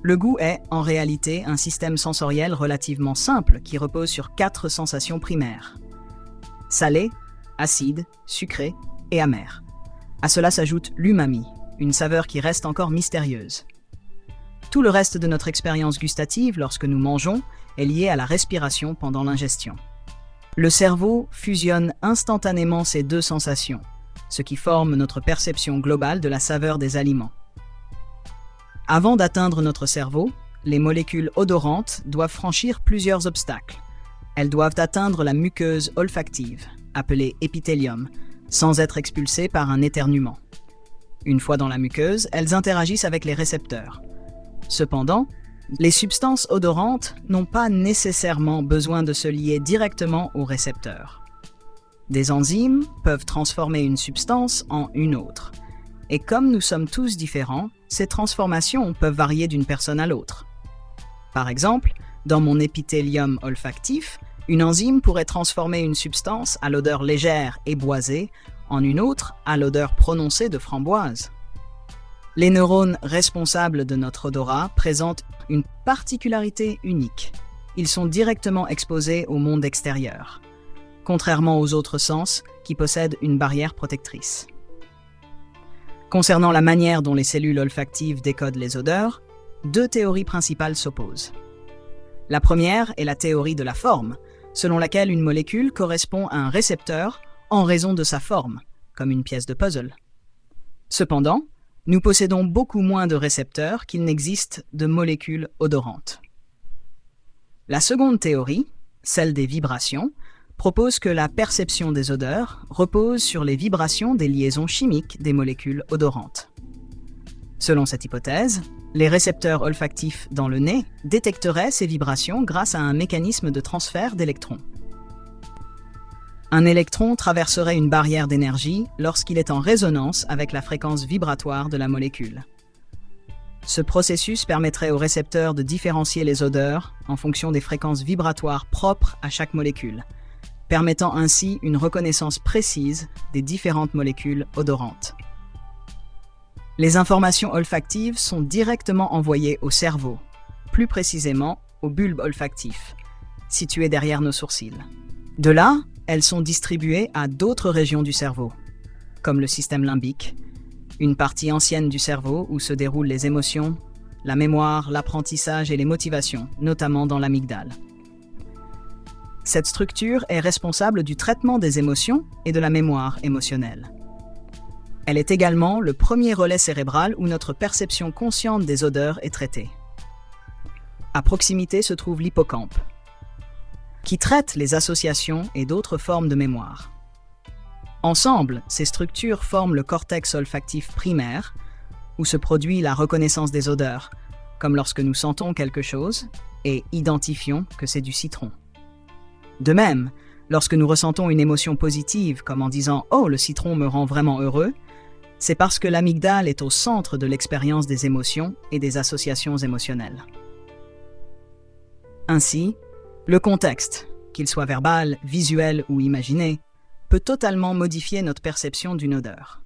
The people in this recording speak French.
Le goût est, en réalité, un système sensoriel relativement simple qui repose sur 4 sensations primaires. Salé, acide, sucré et amer. À cela s'ajoute l'umami, une saveur qui reste encore mystérieuse. Tout le reste de notre expérience gustative lorsque nous mangeons est lié à la respiration pendant l'ingestion. Le cerveau fusionne instantanément ces 2 sensations, ce qui forme notre perception globale de la saveur des aliments. Avant d'atteindre notre cerveau, les molécules odorantes doivent franchir plusieurs obstacles. Elles doivent atteindre la muqueuse olfactive, appelée épithélium, sans être expulsées par un éternuement. Une fois dans la muqueuse, elles interagissent avec les récepteurs. Cependant, les substances odorantes n'ont pas nécessairement besoin de se lier directement aux récepteurs. Des enzymes peuvent transformer une substance en une autre. Et comme nous sommes tous différents, ces transformations peuvent varier d'une personne à l'autre. Par exemple, dans mon épithélium olfactif, une enzyme pourrait transformer une substance à l'odeur légère et boisée en une autre à l'odeur prononcée de framboise. Les neurones responsables de notre odorat présentent une particularité unique. Ils sont directement exposés au monde extérieur, contrairement aux autres sens qui possèdent une barrière protectrice. Concernant la manière dont les cellules olfactives décodent les odeurs, 2 théories principales s'opposent. La première est la théorie de la forme, selon laquelle une molécule correspond à un récepteur en raison de sa forme, comme une pièce de puzzle. Cependant, nous possédons beaucoup moins de récepteurs qu'il n'existe de molécules odorantes. La seconde théorie, celle des vibrations, propose que la perception des odeurs repose sur les vibrations des liaisons chimiques des molécules odorantes. Selon cette hypothèse, les récepteurs olfactifs dans le nez détecteraient ces vibrations grâce à un mécanisme de transfert d'électrons. Un électron traverserait une barrière d'énergie lorsqu'il est en résonance avec la fréquence vibratoire de la molécule. Ce processus permettrait aux récepteurs de différencier les odeurs en fonction des fréquences vibratoires propres à chaque molécule, permettant ainsi une reconnaissance précise des différentes molécules odorantes. Les informations olfactives sont directement envoyées au cerveau, plus précisément au bulbe olfactif, situé derrière nos sourcils. De là, elles sont distribuées à d'autres régions du cerveau, comme le système limbique, une partie ancienne du cerveau où se déroulent les émotions, la mémoire, l'apprentissage et les motivations, notamment dans l'amygdale. Cette structure est responsable du traitement des émotions et de la mémoire émotionnelle. Elle est également le premier relais cérébral où notre perception consciente des odeurs est traitée. À proximité se trouve l'hippocampe, qui traite les associations et d'autres formes de mémoire. Ensemble, ces structures forment le cortex olfactif primaire, où se produit la reconnaissance des odeurs, comme lorsque nous sentons quelque chose et identifions que c'est du citron. De même, lorsque nous ressentons une émotion positive, comme en disant « Oh, le citron me rend vraiment heureux », c'est parce que l'amygdale est au centre de l'expérience des émotions et des associations émotionnelles. Ainsi, le contexte, qu'il soit verbal, visuel ou imaginé, peut totalement modifier notre perception d'une odeur.